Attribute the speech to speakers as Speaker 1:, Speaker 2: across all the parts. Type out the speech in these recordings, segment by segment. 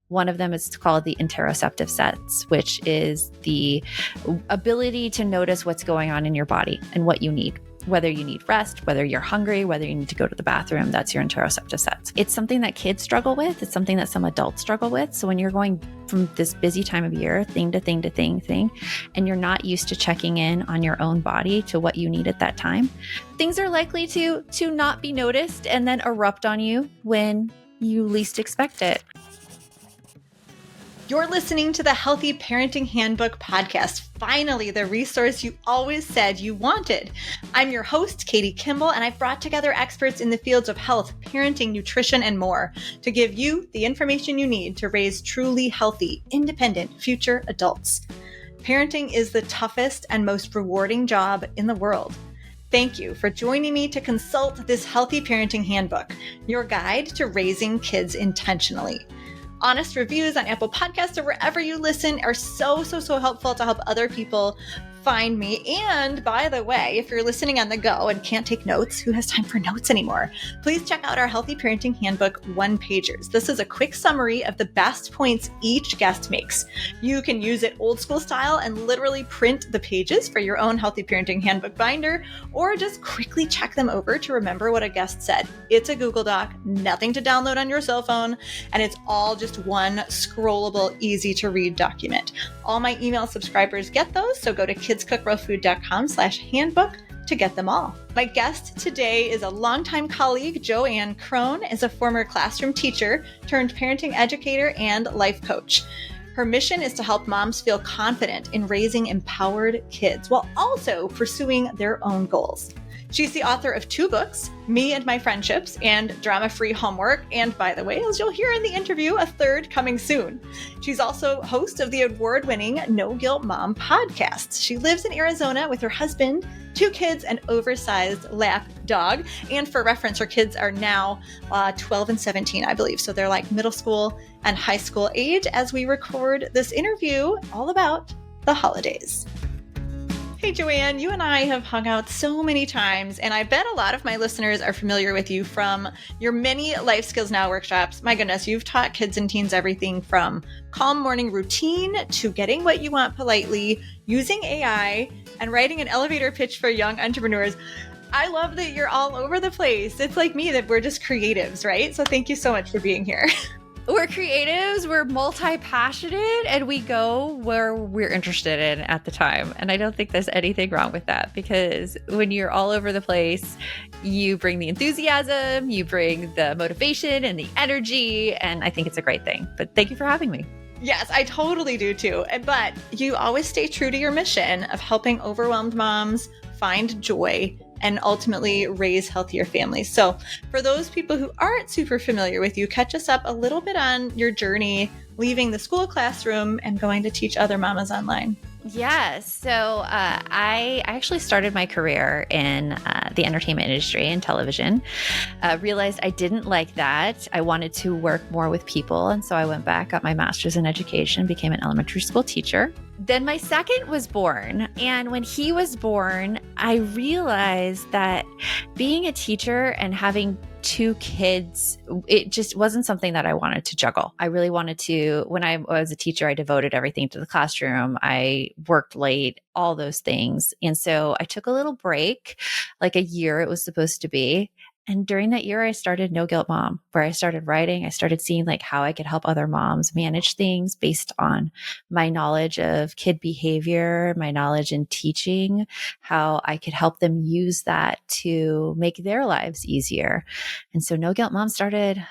Speaker 1: One of them is called the interoceptive sense, which is the ability to notice what's going on in your body and what you need. Whether you need rest, whether you're hungry, whether you need to go to the bathroom, that's your interoceptive sense. It's something that kids struggle with. It's something that some adults struggle with. So when you're going from this busy time of year, thing to thing to thing, and you're not used to checking in on your own body to what you need at that time, things are likely to not be noticed and then erupt on you when you least expect it.
Speaker 2: You're listening to the Healthy Parenting Handbook podcast, finally the resource you always said you wanted. I'm your host, Katie Kimball, and I've brought together experts in the fields of health, parenting, nutrition, and more to give you the information you need to raise truly healthy, independent future adults. Parenting is the toughest and most rewarding job in the world. Thank you for joining me to consult this Healthy Parenting Handbook, your guide to raising kids intentionally. Honest reviews on Apple Podcasts or wherever you listen are so helpful to help other people find me. And by the way, if you're listening on the go and can't take notes, who has time for notes anymore? Please check out our Healthy Parenting Handbook one-pagers. This is a quick summary of the best points each guest makes. You can use it old school style and literally print the pages for your own Healthy Parenting Handbook binder, or just quickly check them over to remember what a guest said. It's a Google Doc, nothing to download on your cell phone, and it's all just one scrollable, easy to read document. All my email subscribers get those, so go to kidscookrealfood.com/handbook to get them all. My guest today is a longtime colleague. JoAnn Crohn is a former classroom teacher turned parenting educator and life coach. Her mission is to help moms feel confident in raising empowered kids while also pursuing their own goals. She's the author of 2 books, Me and My Friendships and Drama-Free Homework, and by the way, as you'll hear in the interview, a 3rd coming soon. She's also host of the award-winning No Guilt Mom podcast. She lives in Arizona with her husband, 2 kids, and oversized lap dog. And for reference, her kids are now 12 and 17, I believe. So they're like middle school and high school age as we record this interview all about the holidays. Hey, JoAnn, you and I have hung out so many times, and I bet a lot of my listeners are familiar with you from your many Life Skills Now workshops. My goodness, you've taught kids and teens everything from calm morning routine to getting what you want politely, using AI, and writing an elevator pitch for young entrepreneurs. I love that you're all over the place. It's like me, that we're just creatives, right? So thank you so much for being here.
Speaker 1: We're creatives, we're multi-passionate, and we go where we're interested in at the time. And I don't think there's anything wrong with that, because when you're all over the place, you bring the enthusiasm, you bring the motivation and the energy, and I think it's a great thing. But thank you for having me.
Speaker 2: Yes, I totally do too. But you always stay true to your mission of helping overwhelmed moms find joy and ultimately raise healthier families. So for those people who aren't super familiar with you, catch us up a little bit on your journey leaving the school classroom and going to teach other mamas online.
Speaker 1: Yes. So I actually started my career in the entertainment industry and television. Realized I didn't like that. I wanted to work more with people. And so I went back, got my master's in education, became an elementary school teacher. Then my second was born. And when he was born, I realized that being a teacher and having 2 kids, it just wasn't something that I wanted to juggle. I really wanted to, when I was a teacher, I devoted everything to the classroom. I worked late, all those things. And so I took a little break, like a year it was supposed to be. And during that year, I started No Guilt Mom, where I started writing. I started seeing like how I could help other moms manage things based on my knowledge of kid behavior, my knowledge in teaching, how I could help them use that to make their lives easier. And so No Guilt Mom started,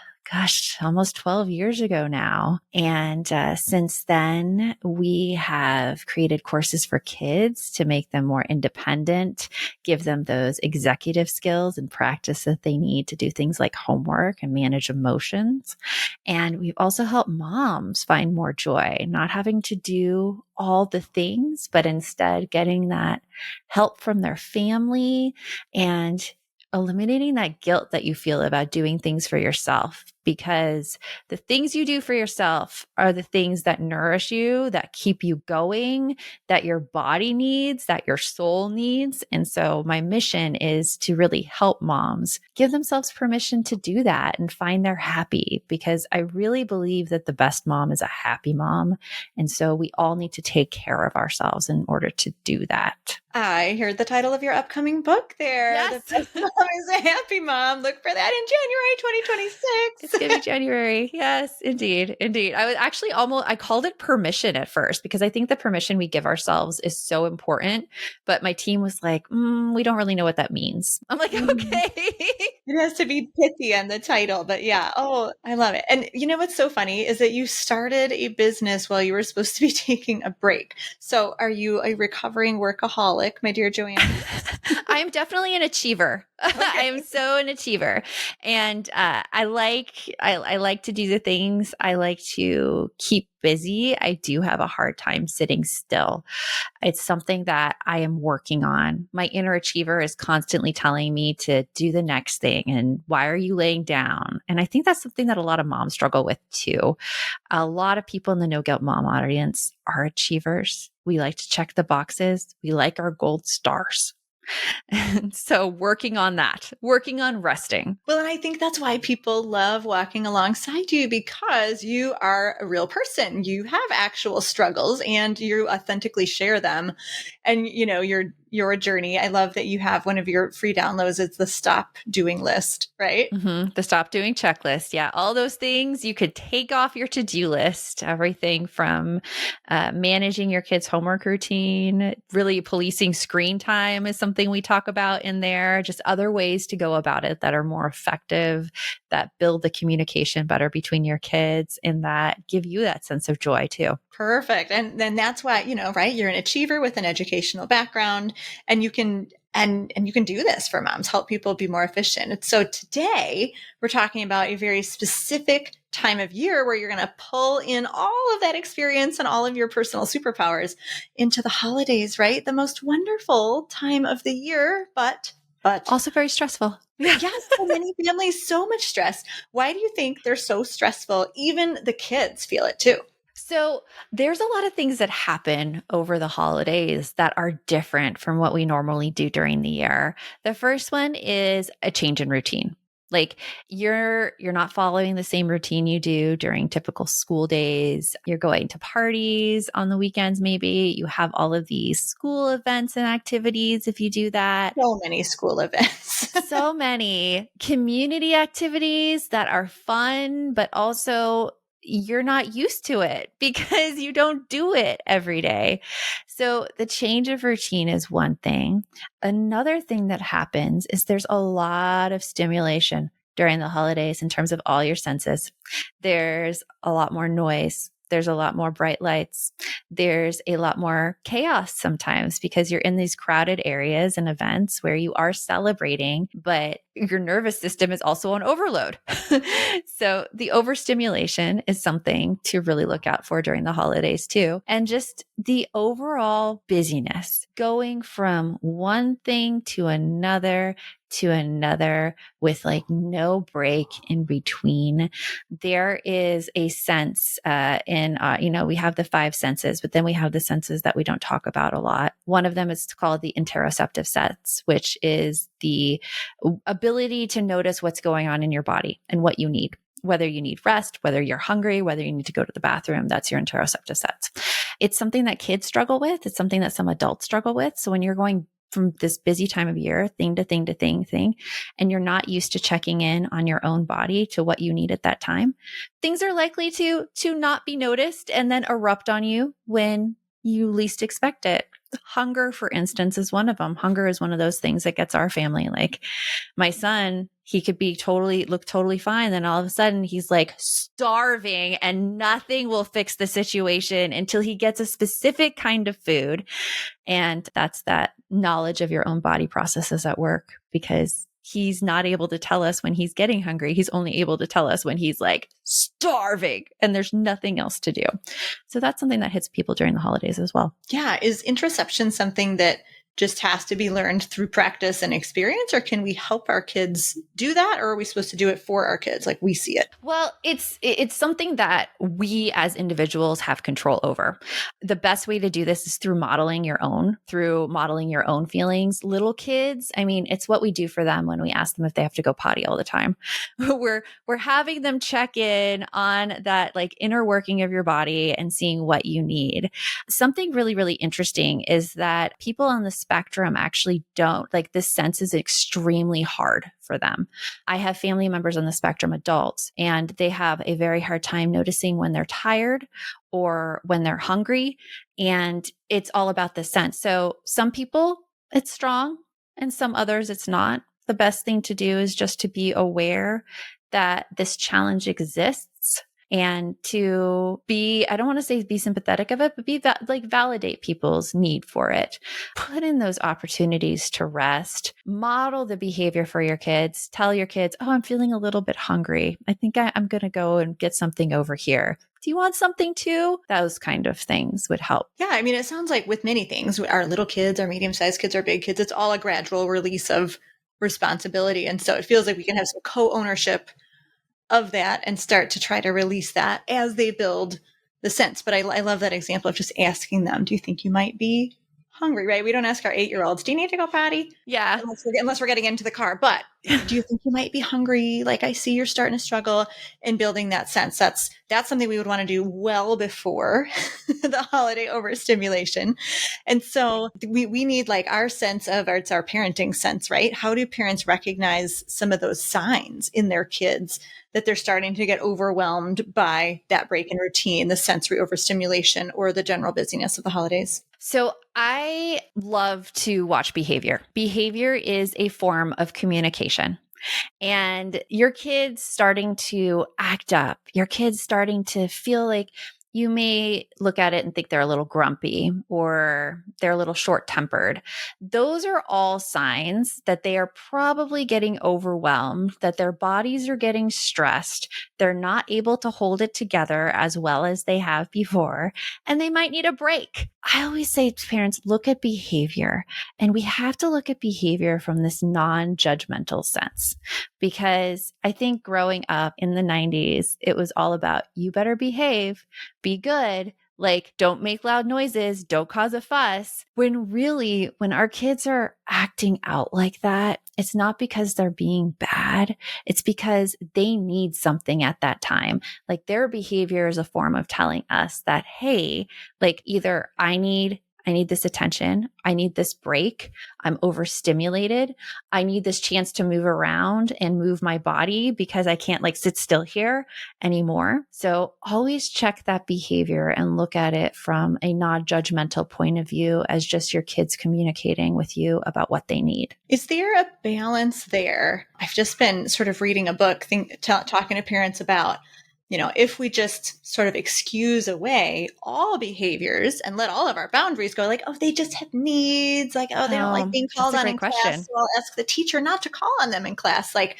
Speaker 1: almost 12 years ago now. And since then, we have created courses for kids to make them more independent, give them those executive skills and practice that they need to do things like homework and manage emotions. And we've also helped moms find more joy, not having to do all the things, but instead getting that help from their family and eliminating that guilt that you feel about doing things for yourself, because the things you do for yourself are the things that nourish you, that keep you going, that your body needs, that your soul needs. And so my mission is to really help moms give themselves permission to do that and find they're happy, because I really believe that the best mom is a happy mom. And so we all need to take care of ourselves in order to do that.
Speaker 2: I heard the title of your upcoming book there.
Speaker 1: Yes.
Speaker 2: The best mom is a happy mom. Look for that in January 2026.
Speaker 1: It's going to be January. Yes, indeed. Indeed. I was actually I called it permission at first, because I think the permission we give ourselves is so important. But my team was like, we don't really know what that means. I'm like, okay.
Speaker 2: It has to be pithy on the title, but yeah. Oh, I love it. And you know what's so funny is that you started a business while you were supposed to be taking a break. So are you a recovering workaholic, my dear JoAnn?
Speaker 1: I'm definitely an achiever. Okay. I am so an achiever. And I like to do the things. I like to keep busy. I do have a hard time sitting still. It's something that I am working on. My inner achiever is constantly telling me to do the next thing. And why are you laying down? And I think that's something that a lot of moms struggle with too. A lot of people in the No Guilt Mom audience are achievers. We like to check the boxes. We like our gold stars. And so working on that, working on resting.
Speaker 2: Well, and I think that's why people love walking alongside you, because you are a real person. You have actual struggles and you authentically share them. And, you know, your journey. I love that you have one of your free downloads. It's the stop doing list, right?
Speaker 1: Mm-hmm. The stop doing checklist. Yeah. All those things you could take off your to-do list, everything from managing your kids' homework routine, really policing screen time is something we talk about in there, just other ways to go about it that are more effective, that build the communication better between your kids, and that give you that sense of joy too.
Speaker 2: Perfect. And then that's why, you know, right? You're an achiever with an educational background, and you can you can do this for moms, help people be more efficient. And so today we're talking about a very specific time of year where you're going to pull in all of that experience and all of your personal superpowers into the holidays, right? The most wonderful time of the year, but
Speaker 1: also very stressful.
Speaker 2: Yes, for many families, so much stress. Why do you think they're so stressful? Even the kids feel it too.
Speaker 1: So there's a lot of things that happen over the holidays that are different from what we normally do during the year. The first one is a change in routine. Like you're not following the same routine you do during typical school days. You're going to parties on the weekends, maybe. You have all of these school events and activities if you do that.
Speaker 2: So many school events.
Speaker 1: So many community activities that are fun, but also you're not used to it because you don't do it every day. So the change of routine is one thing. Another thing that happens is there's a lot of stimulation during the holidays in terms of all your senses. There's a lot more noise. There's a lot more bright lights. There's a lot more chaos sometimes because you're in these crowded areas and events where you are celebrating, but your nervous system is also on overload. So the overstimulation is something to really look out for during the holidays too. And just the overall busyness, going from one thing to another with like no break in between. There is a sense we have the 5 senses, but then we have the senses that we don't talk about a lot. One of them is called the interoceptive sense, which is the ability to notice what's going on in your body and what you need. Whether you need rest, whether you're hungry, whether you need to go to the bathroom, that's your interoceptive sense. It's something that kids struggle with. It's something that some adults struggle with. So when you're going from this busy time of year, thing to thing to thing, and you're not used to checking in on your own body to what you need at that time, things are likely to not be noticed and then erupt on you when you least expect it. Hunger, for instance, is one of them. Hunger is one of those things that gets our family. Like my son, he could look totally fine. Then all of a sudden he's like starving and nothing will fix the situation until he gets a specific kind of food. And that's that knowledge of your own body processes at work, because he's not able to tell us when he's getting hungry. He's only able to tell us when he's like starving and there's nothing else to do. So that's something that hits people during the holidays as well.
Speaker 2: Yeah. Is interoception something that just has to be learned through practice and experience, or can we help our kids do that? Or are we supposed to do it for our kids like we see it?
Speaker 1: Well, it's something that we as individuals have control over. The best way to do this is through modeling your own feelings. Little kids, I mean, it's what we do for them when we ask them if they have to go potty all the time. We're having them check in on that like inner working of your body and seeing what you need. Something really, really interesting is that people on the spectrum actually don't like this sense is extremely hard for them. I have family members on the spectrum, adults, and they have a very hard time noticing when they're tired or when they're hungry. And it's all about the sense. So some people, it's strong, and some others, it's not. The best thing to do is just to be aware that this challenge exists and to be, I don't want to say be sympathetic of it, but be validate people's need for it. Put in those opportunities to rest, model the behavior for your kids. Tell your kids, oh, I'm feeling a little bit hungry. I think I'm going to go and get something over here. Do you want something too? Those kind of things would help.
Speaker 2: Yeah. I mean, it sounds like with many things, our little kids, our medium-sized kids, our big kids, it's all a gradual release of responsibility. And so it feels like we can have some co-ownership of that and start to try to release that as they build the sense. But I love that example of just asking them, do you think you might be hungry, right? We don't ask our 8-year-olds, do you need to go potty?
Speaker 1: Yeah.
Speaker 2: Unless we're getting into the car. But do you think you might be hungry? Like, I see you're starting to struggle in building that sense. That's something we would want to do well before the holiday overstimulation. And so we need like our sense of it's our parenting sense, right? How do parents recognize some of those signs in their kids that they're starting to get overwhelmed by that break in routine, the sensory overstimulation, or the general busyness of the holidays?
Speaker 1: So I love to watch behavior. Behavior is a form of communication. And your kids starting to act up, your kids starting to feel like you may look at it and think they're a little grumpy or they're a little short-tempered. Those are all signs that they are probably getting overwhelmed, that their bodies are getting stressed. They're not able to hold it together as well as they have before, and they might need a break. I always say to parents, look at behavior, and we have to look at behavior from this non-judgmental sense, because I think growing up in the 90s, it was all about you better behave, be good, like don't make loud noises, don't cause a fuss. When really, when our kids are acting out like that, it's not because they're being bad. It's because they need something at that time. Like their behavior is a form of telling us that, hey, like either I need this attention. I need this break. I'm overstimulated. I need this chance to move around and move my body because I can't like sit still here anymore. So always check that behavior and look at it from a non-judgmental point of view as just your kids communicating with you about what they need.
Speaker 2: Is there a balance there? I've just been sort of reading a book, talking to parents about, if we just sort of excuse away all behaviors and let all of our boundaries go, like, oh, they just have needs, like, oh, they don't like being called on in class, so I'll ask the teacher not to call on them in class. Like,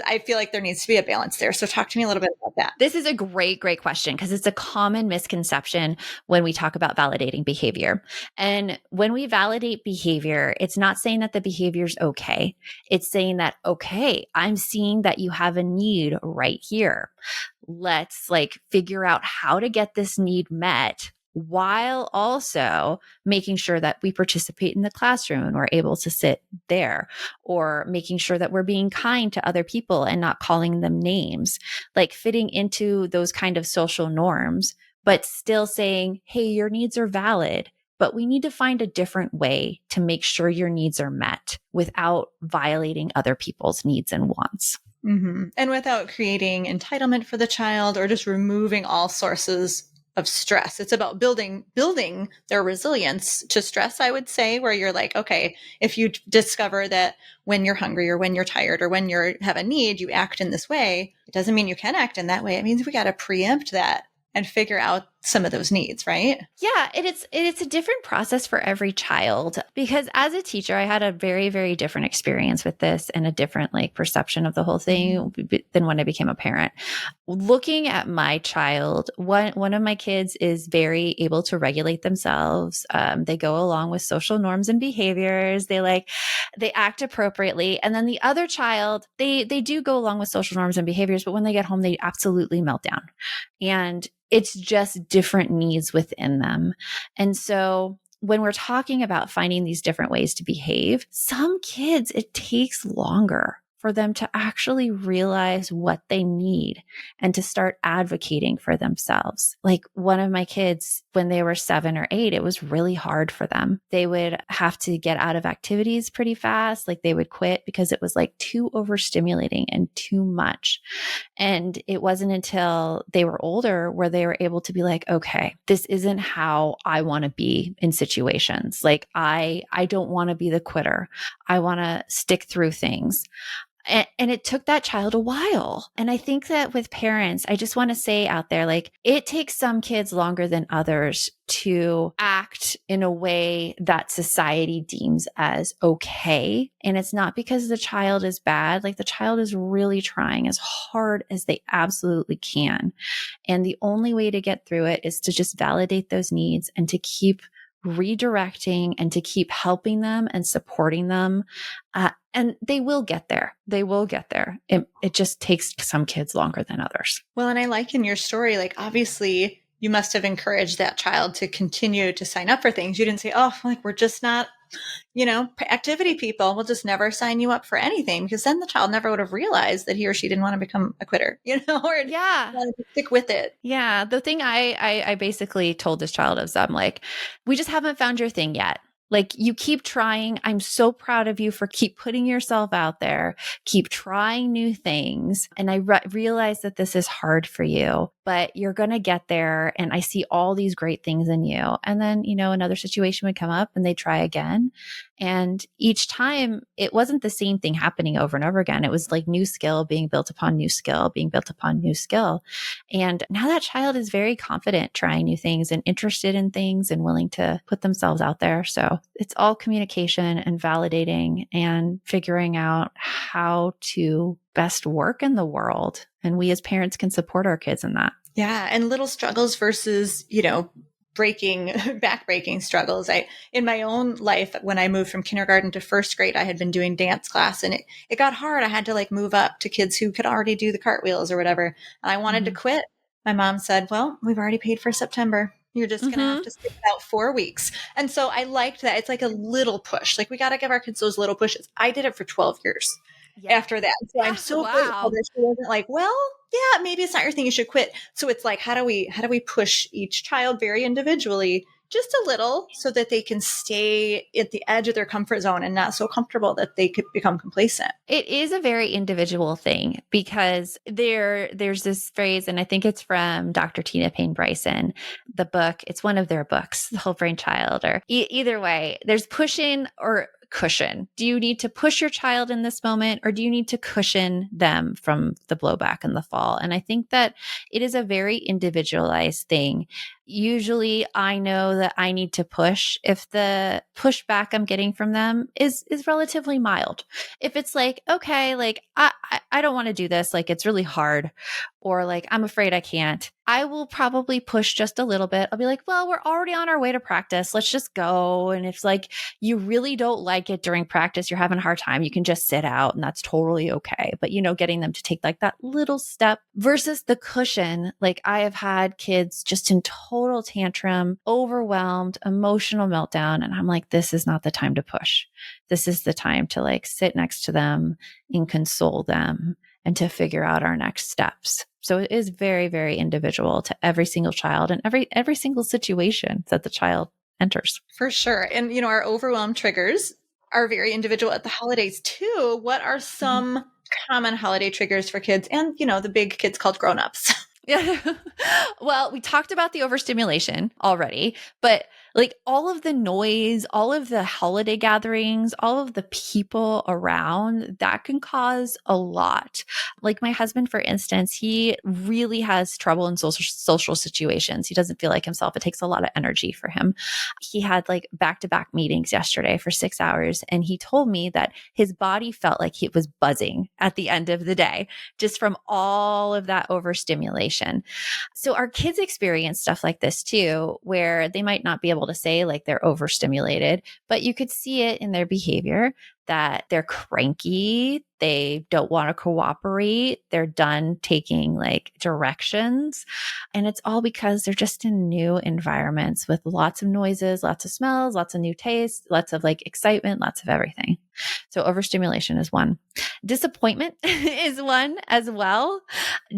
Speaker 2: I feel like there needs to be a balance there. So talk to me a little bit about that.
Speaker 1: This is a great question because it's a common misconception when we talk about validating behavior. And when we validate behavior, it's not saying that the behavior is okay. It's saying that, okay, I'm seeing that you have a need right here. Let's like figure out how to get this need met while also making sure that we participate in the classroom and we're able to sit there, or making sure that we're being kind to other people and not calling them names, like fitting into those kind of social norms, but still saying, hey, your needs are valid, but we need to find a different way to make sure your needs are met without violating other people's needs and wants.
Speaker 2: Mm-hmm. And without creating entitlement for the child or just removing all sources of stress. It's about building their resilience to stress, I would say, where you're like, okay, if you discover that when you're hungry or when you're tired or when you have a need, you act in this way, it doesn't mean you can act in that way. It means we got to preempt that and figure out some of those needs, right?
Speaker 1: Yeah, and it's a different process for every child, because as a teacher, I had a very, very different experience with this and a different like perception of the whole thing than when I became a parent. Looking at my child, one of my kids is very able to regulate themselves. They go along with social norms and behaviors. They act appropriately, and then the other child, they do go along with social norms and behaviors, but when they get home, they absolutely melt down, and it's just different needs within them. And so when we're talking about finding these different ways to behave, some kids, it takes longer for them to actually realize what they need and to start advocating for themselves. Like one of my kids, when they were 7 or 8, it was really hard for them. They would have to get out of activities pretty fast. Like they would quit because it was like too overstimulating and too much. And it wasn't until they were older where they were able to be like, okay, this isn't how I want to be in situations. Like I don't want to be the quitter. I want to stick through things. And it took that child a while. And I think that with parents, I just want to say out there, like it takes some kids longer than others to act in a way that society deems as okay. And it's not because the child is bad. Like the child is really trying as hard as they absolutely can. And the only way to get through it is to just validate those needs and to keep redirecting and to keep helping them and supporting them. And they will get there. They will get there. It just takes some kids longer than others.
Speaker 2: Well, and I like in your story, like obviously you must have encouraged that child to continue to sign up for things. You didn't say, oh, like we're just not, activity people. We'll just never sign you up for anything, because then the child never would have realized that he or she didn't want to become a quitter, or
Speaker 1: Yeah.
Speaker 2: wanted to stick with it.
Speaker 1: Yeah. The thing I basically told this child is I'm like, we just haven't found your thing yet. Like you keep trying. I'm so proud of you for keep putting yourself out there, keep trying new things. And I realize that this is hard for you, but you're going to get there. And I see all these great things in you. And then, another situation would come up and they try again. And each time it wasn't the same thing happening over and over again. It was like new skill being built upon new skill, being built upon new skill. And now that child is very confident trying new things and interested in things and willing to put themselves out there. So it's all communication and validating and figuring out how to best work in the world. And we as parents can support our kids in that.
Speaker 2: Yeah. And little struggles versus, back-breaking struggles. In my own life, when I moved from kindergarten to first grade, I had been doing dance class, and it got hard. I had to move up to kids who could already do the cartwheels or whatever. And I wanted to quit. My mom said, well, we've already paid for September. You're just going to have to stick it out 4 weeks. And so I liked that. It's like a little push. Like we got to give our kids those little pushes. I did it for 12 years after that. So I'm so grateful that she wasn't like, well, yeah, maybe it's not your thing. You should quit. So it's like, how do we push each child very individually, just a little, so that they can stay at the edge of their comfort zone and not so comfortable that they could become complacent.
Speaker 1: It is a very individual thing, because there's this phrase, and I think it's from Dr. Tina Payne Bryson, the book. It's one of their books, The Whole Brain Child, or either way, there's pushing or cushion. Do you need to push your child in this moment, or do you need to cushion them from the blowback in the fall? And I think that it is a very individualized thing. Usually I know that I need to push if the pushback I'm getting from them is relatively mild. If it's like, okay, like I don't want to do this, like it's really hard, or like I'm afraid I can't, I will probably push just a little bit. I'll be like, well, we're already on our way to practice. Let's just go. And if like you really don't like it during practice, you're having a hard time, you can just sit out, and that's totally okay. But getting them to take like that little step versus the cushion. Like I have had kids just in total tantrum, overwhelmed, emotional meltdown. And I'm like, this is not the time to push. This is the time to like sit next to them and console them and to figure out our next steps. So it is very, very individual to every single child and every single situation that the child enters.
Speaker 2: For sure. And, our overwhelm triggers are very individual at the holidays too. What are some common holiday triggers for kids and, the big kids called grownups?
Speaker 1: Yeah. Well, we talked about the overstimulation already, but Like all of the noise, all of the holiday gatherings, all of the people around, that can cause a lot. Like my husband, for instance, he really has trouble in social situations. He doesn't feel like himself. It takes a lot of energy for him. He had like back-to-back meetings yesterday for 6 hours, and he told me that his body felt like it was buzzing at the end of the day, just from all of that overstimulation. So our kids experience stuff like this too, where they might not be able to say like they're overstimulated, but you could see it in their behavior that they're cranky, they don't want to cooperate, they're done taking like directions. And it's all because they're just in new environments with lots of noises, lots of smells, lots of new tastes, lots of like excitement, lots of everything. So overstimulation is one. Disappointment is one as well.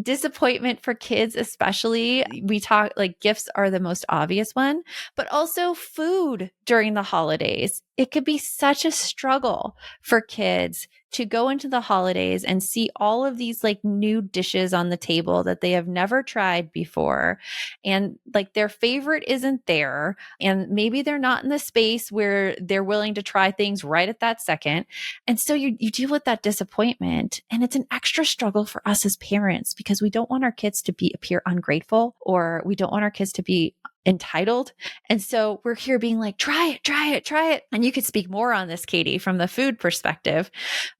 Speaker 1: Disappointment for kids, especially. We talk like gifts are the most obvious one, but also food during the holidays. It could be such a struggle for kids to go into the holidays and see all of these like new dishes on the table that they have never tried before. And like their favorite isn't there. And maybe they're not in the space where they're willing to try things right at that second. And so you deal with that disappointment. And it's an extra struggle for us as parents because we don't want our kids to appear ungrateful, or we don't want our kids to be entitled. And so we're here being like, try it, try it, try it. And you could speak more on this, Katie, from the food perspective,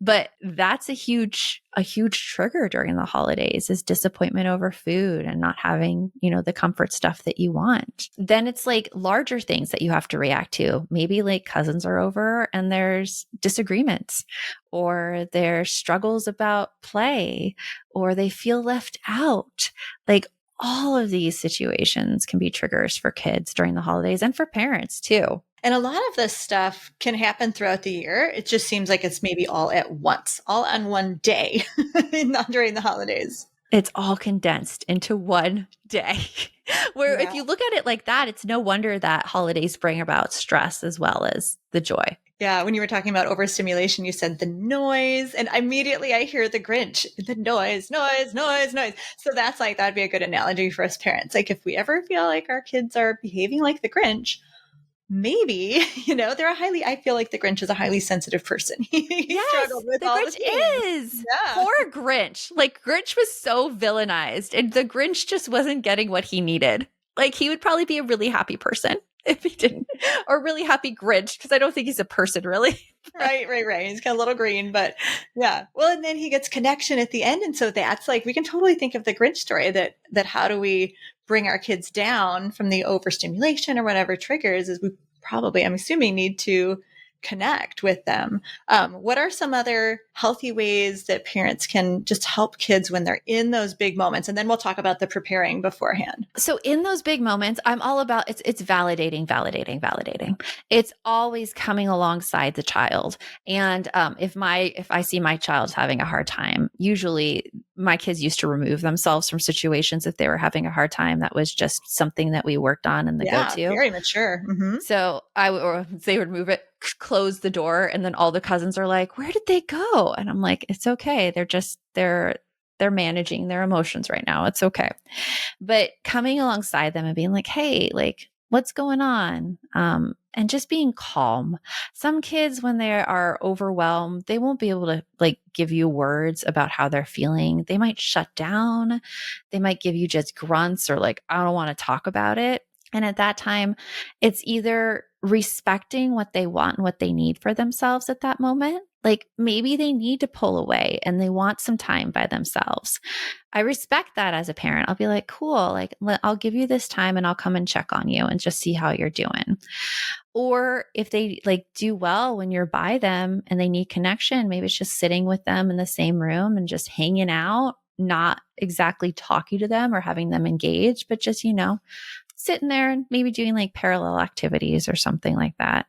Speaker 1: but that's a huge trigger during the holidays is disappointment over food and not having, the comfort stuff that you want. Then it's like larger things that you have to react to. Maybe like cousins are over and there's disagreements, or there's struggles about play, or they feel left out. Like all of these situations can be triggers for kids during the holidays and for parents too.
Speaker 2: And a lot of this stuff can happen throughout the year. It just seems like it's maybe all at once, all on one day, not during the holidays.
Speaker 1: It's all condensed into one day. Where if you look at it like that, it's no wonder that holidays bring about stress as well as the joy.
Speaker 2: Yeah, when you were talking about overstimulation, you said the noise, and immediately I hear the Grinch, the noise, noise, noise, noise. So that'd be a good analogy for us parents. Like if we ever feel like our kids are behaving like the Grinch, maybe, I feel like the Grinch is a highly sensitive person. He struggled with
Speaker 1: the
Speaker 2: all
Speaker 1: Grinch
Speaker 2: the things.
Speaker 1: is. Yeah. Poor Grinch. Like Grinch was so villainized, and the Grinch just wasn't getting what he needed. Like he would probably be a really happy person if he didn't, or really happy Grinch, because I don't think he's a person really.
Speaker 2: Right. He's got a little green, but yeah. Well, and then he gets connection at the end. And so that's like, we can totally think of the Grinch story that how do we bring our kids down from the overstimulation or whatever triggers is we probably, I'm assuming, need to connect with them. What are some other healthy ways that parents can just help kids when they're in those big moments? And then we'll talk about the preparing beforehand.
Speaker 1: So in those big moments, I'm all about it's validating. It's always coming alongside the child. And if I see my child having a hard time, usually my kids used to remove themselves from situations if they were having a hard time. That was just something that we worked on in the go-to.
Speaker 2: Very mature. Mm-hmm.
Speaker 1: So they would move it, close the door, and then all the cousins are like, "Where did they go?" And I'm like, "It's okay. They're managing their emotions right now. It's okay." But coming alongside them and being like, "Hey, like, what's going on?" And just being calm. Some kids, when they are overwhelmed, they won't be able to like give you words about how they're feeling. They might shut down. They might give you just grunts or like, "I don't want to talk about it." And at that time, it's either respecting what they want and what they need for themselves at that moment. Like maybe they need to pull away and they want some time by themselves. I respect that as a parent. I'll be like, "Cool, like I'll give you this time and I'll come and check on you and just see how you're doing." Or if they like do well when you're by them and they need connection, maybe it's just sitting with them in the same room and just hanging out, not exactly talking to them or having them engage, but just, sitting there and maybe doing like parallel activities or something like that.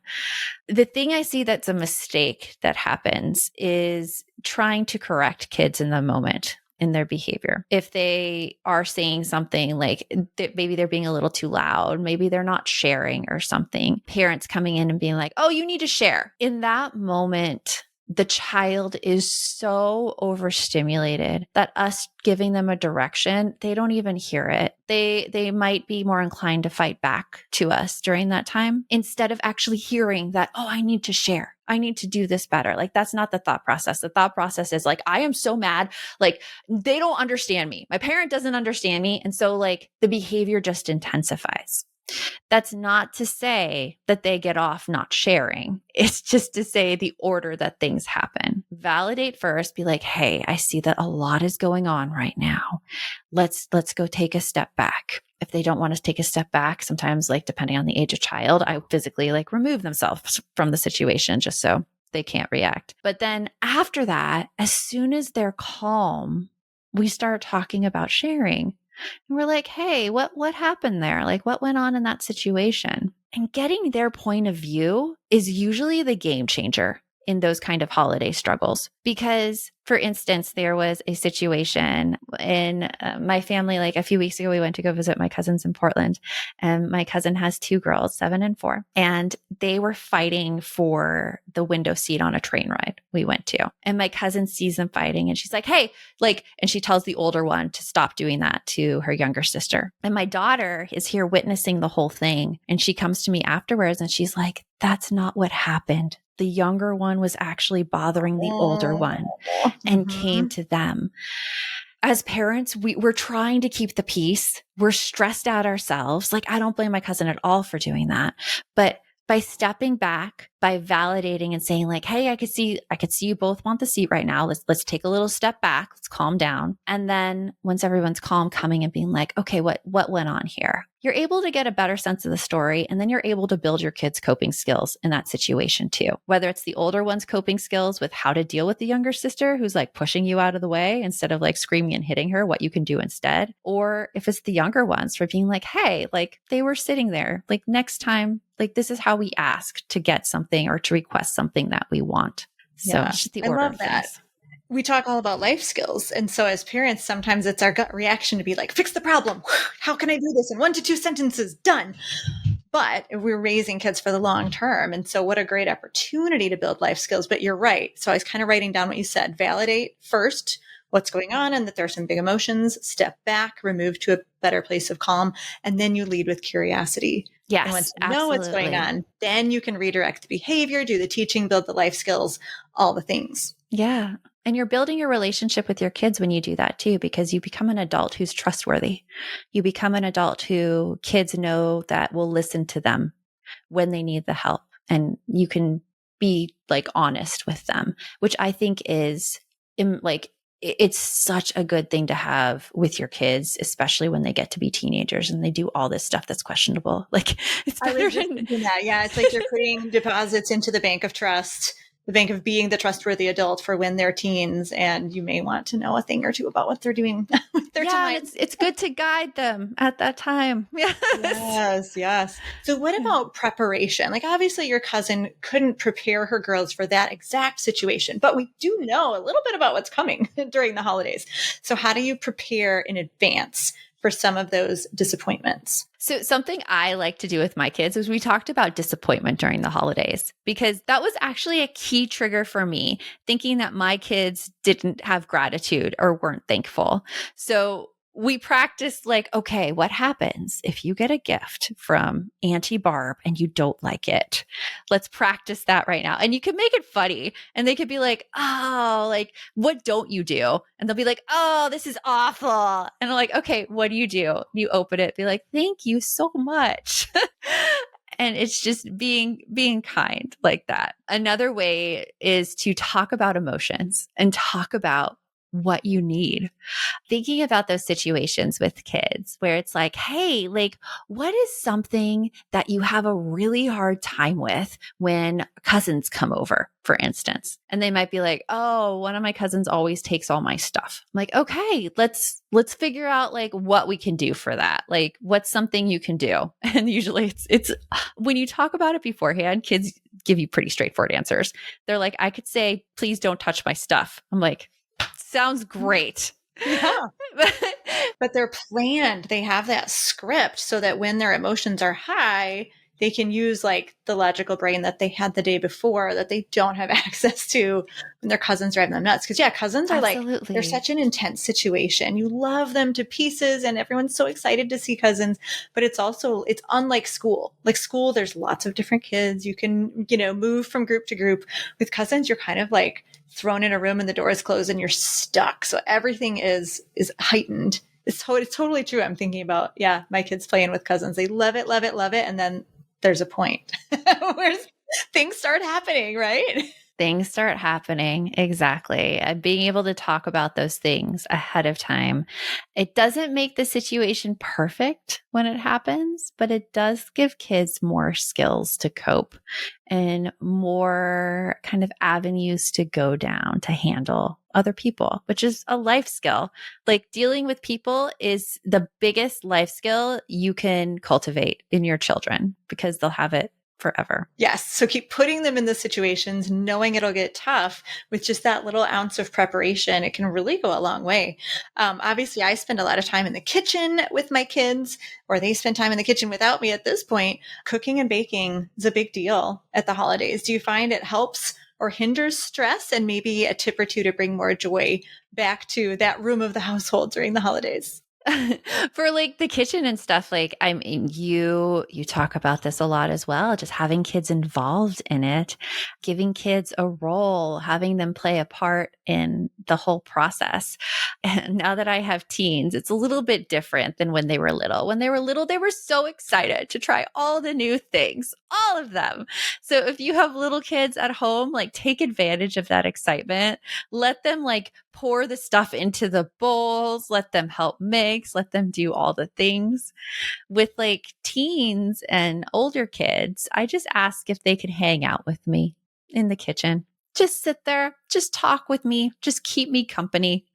Speaker 1: The thing I see that's a mistake that happens is trying to correct kids in the moment in their behavior. If they are saying something like maybe they're being a little too loud, maybe they're not sharing or something, parents coming in and being like, "Oh, you need to share." In that moment, the child is so overstimulated that us giving them a direction, they don't even hear it. They might be more inclined to fight back to us during that time instead of actually hearing that, oh, I need to share. I need to do this better. Like, that's not the thought process. The thought process is like, I am so mad. Like, they don't understand me. My parent doesn't understand me. And so like the behavior just intensifies. That's not to say that they get off not sharing. It's just to say the order that things happen. Validate first, be like, hey, I see that a lot is going on right now. Let's go take a step back. If they don't want to take a step back, sometimes like depending on the age of child, I physically like remove themselves from the situation just so they can't react. But then after that, as soon as they're calm, we start talking about sharing. And we're like, hey, what happened there? Like, what went on in that situation? And getting their point of view is usually the game changer in those kind of holiday struggles. Because, for instance, there was a situation in my family, like a few weeks ago, we went to go visit my cousins in Portland. And my cousin has two girls, 7 and 4. And they were fighting for the window seat on a train ride we went to. And my cousin sees them fighting and she's like, hey, like, and she tells the older one to stop doing that to her younger sister. And my daughter is here witnessing the whole thing. And she comes to me afterwards and she's like, that's not what happened. The younger one was actually bothering the older one and came to them. As parents, we're trying to keep the peace. We're stressed out ourselves. Like, I don't blame my cousin at all for doing that. But by stepping back, by validating and saying like, hey, I could see you both want the seat right now. Let's take a little step back. Let's calm down. And then once everyone's calm, coming and being like, okay, what went on here? You're able to get a better sense of the story. And then you're able to build your kids' coping skills in that situation too. Whether it's the older one's coping skills with how to deal with the younger sister who's like pushing you out of the way instead of like screaming and hitting her, what you can do instead. Or if it's the younger ones for being like, hey, like they were sitting there, like next time, like this is how we ask to get something or to request something that we want. So it's just the order of things.
Speaker 2: We talk all about life skills. And so as parents, sometimes it's our gut reaction to be like, fix the problem. How can I do this in 1 to 2 sentences? Done. But we're raising kids for the long term. And so what a great opportunity to build life skills. But you're right. So I was kind of writing down what you said. Validate first what's going on and that there's some big emotions. Step back, remove to a better place of calm. And then you lead with curiosity.
Speaker 1: Yes,
Speaker 2: and once you know what's going on, then you can redirect the behavior, do the teaching, build the life skills, all the things.
Speaker 1: Yeah. And you're building your relationship with your kids when you do that too, because you become an adult who's trustworthy. You become an adult who kids know that will listen to them when they need the help. And you can be like honest with them, which I think is like, it's such a good thing to have with your kids, especially when they get to be teenagers and they do all this stuff that's questionable. Like, it's better
Speaker 2: yeah, it's like you're putting deposits into the bank of trust, the bank of being the trustworthy adult for when they're teens, and you may want to know a thing or two about what they're doing with their time.
Speaker 1: It's good to guide them at that time.
Speaker 2: Yes. So what about preparation? Like, obviously your cousin couldn't prepare her girls for that exact situation, but we do know a little bit about what's coming during the holidays. So how do you prepare in advance for some of those disappointments?
Speaker 1: So something I like to do with my kids is we talked about disappointment during the holidays, because that was actually a key trigger for me, thinking that my kids didn't have gratitude or weren't thankful. So we practiced like, okay, what happens if you get a gift from Auntie Barb and you don't like it? Let's practice that right now. And you can make it funny. And they could be like, oh, like, what don't you do? And they'll be like, oh, this is awful. And I'm like, okay, what do? You open it, be like, thank you so much. And it's just being kind like that. Another way is to talk about emotions and talk about what you need. Thinking about those situations with kids where it's like, hey, like, what is something that you have a really hard time with when cousins come over, for instance? And they might be like, oh, one of my cousins always takes all my stuff. I'm like, okay, let's figure out like what we can do for that. Like, what's something you can do? And usually it's when you talk about it beforehand, kids give you pretty straightforward answers. They're like, I could say, please don't touch my stuff. I'm like, sounds great.
Speaker 2: Yeah. But they're planned. They have that script so that when their emotions are high, they can use like the logical brain that they had the day before that they don't have access to when their cousins drive them nuts. Because yeah, cousins are like, they're
Speaker 1: Absolutely.
Speaker 2: such an intense situation. You love them to pieces and everyone's so excited to see cousins, but it's unlike school. Like school, there's lots of different kids. You can, move from group to group. With cousins, you're kind of like thrown in a room and the door is closed and you're stuck. So everything is heightened. It's totally true. I'm thinking about, yeah, my kids playing with cousins. They love it, love it, love it. And then there's a point where things start happening, right?
Speaker 1: Things start happening. Exactly. And being able to talk about those things ahead of time. It doesn't make the situation perfect when it happens, but it does give kids more skills to cope and more kind of avenues to go down to handle other people, which is a life skill. Like dealing with people is the biggest life skill you can cultivate in your children because they'll have it forever.
Speaker 2: Yes. So keep putting them in the situations, knowing it'll get tough with just that little ounce of preparation. It can really go a long way. Obviously, I spend a lot of time in the kitchen with my kids, or they spend time in the kitchen without me at this point. Cooking and baking is a big deal at the holidays. Do you find it helps or hinders stress, and maybe a tip or two to bring more joy back to that room of the household during the holidays?
Speaker 1: For like the kitchen and stuff, like I mean, you talk about this a lot as well, just having kids involved in it, giving kids a role, having them play a part in the whole process. And now that I have teens, it's a little bit different than when they were little. When they were little, they were so excited to try all the new things, all of them. So if you have little kids at home, like take advantage of that excitement. Let them like pour the stuff into the bowls, let them help mix, let them do all the things. With like teens and older kids, I just ask if they could hang out with me in the kitchen. Just sit there, just talk with me, just keep me company.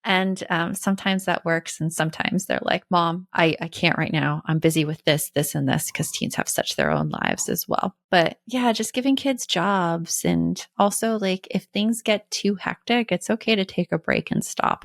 Speaker 1: And sometimes that works. And sometimes they're like, Mom, I can't right now. I'm busy with this, this, and this, because teens have such their own lives as well. But yeah, just giving kids jobs. And also, like, if things get too hectic, it's okay to take a break and stop.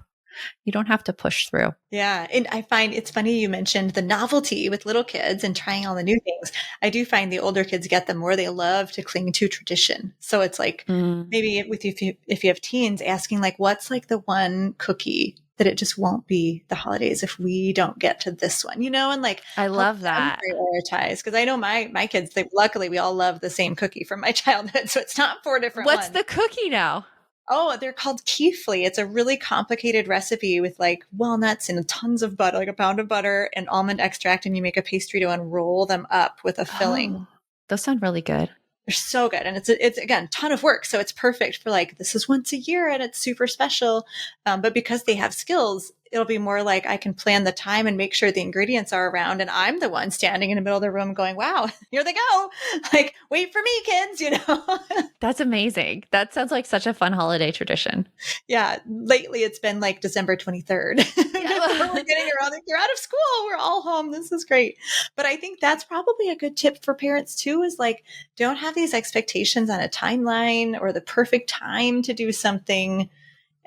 Speaker 1: You don't have to push through.
Speaker 2: Yeah. And I find it's funny you mentioned the novelty with little kids and trying all the new things. I do find the older kids get them more. They love to cling to tradition. So it's like maybe if you have teens asking like, what's like the one cookie that it just won't be the holidays if we don't get to this one, and like
Speaker 1: I
Speaker 2: help
Speaker 1: love
Speaker 2: them
Speaker 1: that.
Speaker 2: prioritize. Cause I know my kids, luckily we all love the same cookie from my childhood. So it's not 4 different
Speaker 1: What's
Speaker 2: ones.
Speaker 1: the cookie now?
Speaker 2: Oh, they're called kiefli. It's a really complicated recipe with like walnuts and tons of butter, like a pound of butter and almond extract, and you make a pastry dough and roll them up with a filling.
Speaker 1: Oh, those sound really good.
Speaker 2: They're so good. And it's again, a ton of work. So it's perfect for like, this is once a year and it's super special. But because they have skills, it'll be more like I can plan the time and make sure the ingredients are around. And I'm the one standing in the middle of the room going, wow, here they go. Like, wait for me, kids,
Speaker 1: That's amazing. That sounds like such a fun holiday tradition.
Speaker 2: Yeah, lately it's been like December 23rd. Before we're getting around, like, you're out of school. We're all home. This is great. But I think that's probably a good tip for parents too, is like, don't have these expectations on a timeline or the perfect time to do something,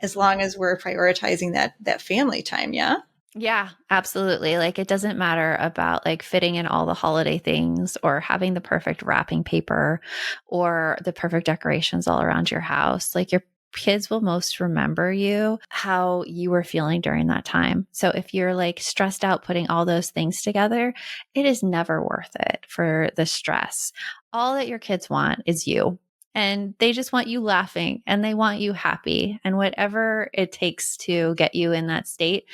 Speaker 2: as long as we're prioritizing that family time. Yeah.
Speaker 1: Yeah, absolutely. Like it doesn't matter about like fitting in all the holiday things or having the perfect wrapping paper or the perfect decorations all around your house. Like your kids will most remember you how you were feeling during that time. So if you're like stressed out putting all those things together, it is never worth it for the stress. All that your kids want is you. And they just want you laughing and they want you happy. And whatever it takes to get you in that state,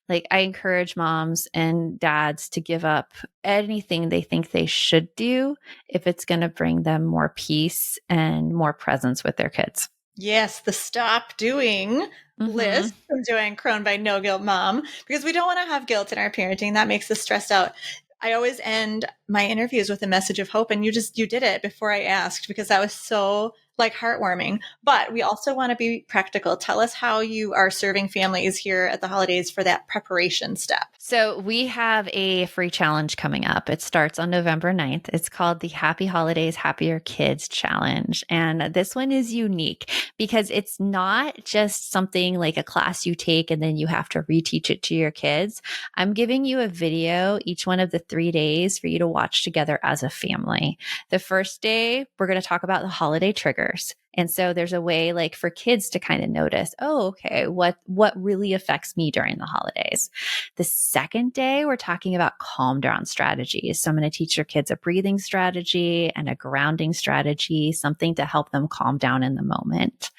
Speaker 1: like I encourage moms and dads to give up anything they think they should do if it's going to bring them more peace and more presence with their kids.
Speaker 2: Yes, the stop doing list from JoAnn Crohn by No Guilt Mom, because we don't want to have guilt in our parenting. That makes us stressed out. I always end my interviews with a message of hope, and you did it before I asked, because that was so like heartwarming, but we also want to be practical. Tell us how you are serving families here at the holidays for that preparation step.
Speaker 1: So we have a free challenge coming up. It starts on November 9th. It's called the Happy Holidays, Happier Kids Challenge. And this one is unique because it's not just something like a class you take and then you have to reteach it to your kids. I'm giving you a video each one of the 3 days for you to watch together as a family. The first day, we're going to talk about the holiday triggers. And so there's a way like for kids to kind of notice, oh, okay, what really affects me during the holidays. The second day, we're talking about calm down strategies. So I'm going to teach your kids a breathing strategy and a grounding strategy, something to help them calm down in the moment.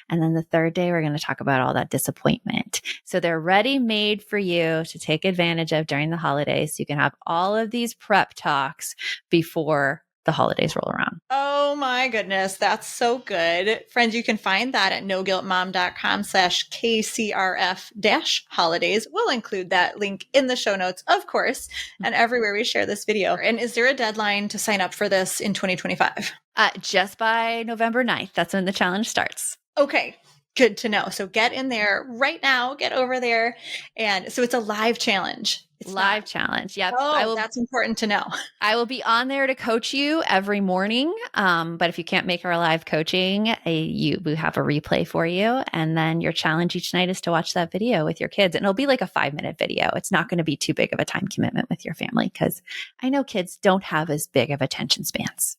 Speaker 1: And then the third day, we're going to talk about all that disappointment. So they're ready made for you to take advantage of during the holidays. So you can have all of these prep talks before the holidays roll around.
Speaker 2: Oh my goodness. That's so good. Friends, you can find that at noguiltmom.com/KCRF-holidays. We'll include that link in the show notes, of course, and everywhere we share this video. And is there a deadline to sign up for this in 2025?
Speaker 1: Just by November 9th. That's when the challenge starts.
Speaker 2: Okay. Good to know. So get in there right now, get over there. And so it's a live challenge. It's
Speaker 1: live challenge. Yep.
Speaker 2: Oh, that's important to know.
Speaker 1: I will be on there to coach you every morning. But if you can't make our live coaching, we have a replay for you. And then your challenge each night is to watch that video with your kids. And it'll be like a 5-minute video. It's not going to be too big of a time commitment with your family because I know kids don't have as big of attention spans.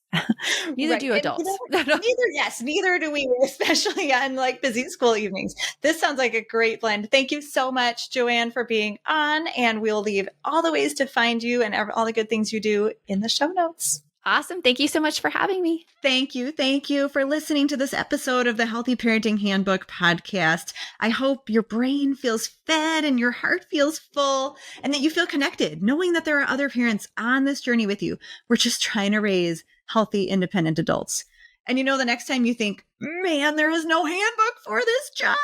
Speaker 1: Neither do adults.
Speaker 2: Neither do we, especially on like busy school evenings. This sounds like a great blend. Thank you so much, JoAnn, for being on. And we'll leave all the ways to find you and all the good things you do in the show notes.
Speaker 1: Awesome. Thank you so much for having me.
Speaker 2: Thank you. Thank you for listening to this episode of the Healthy Parenting Handbook podcast. I hope your brain feels fed and your heart feels full and that you feel connected, knowing that there are other parents on this journey with you. We're just trying to raise healthy, independent adults. And the next time you think, man, there is no handbook for this job.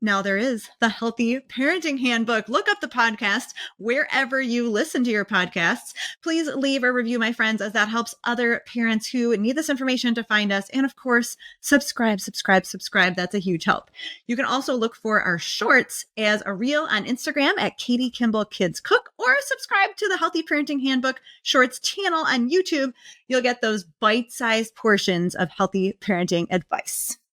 Speaker 2: Now there is the Healthy Parenting Handbook. Look up the podcast wherever you listen to your podcasts. Please leave a review, my friends, as that helps other parents who need this information to find us. And of course, subscribe. That's a huge help. You can also look for our shorts as a reel on Instagram at Katie Kimball Kids Cook, or subscribe to the Healthy Parenting Handbook Shorts channel on YouTube. You'll get those bite-sized portions of healthy parenting advice.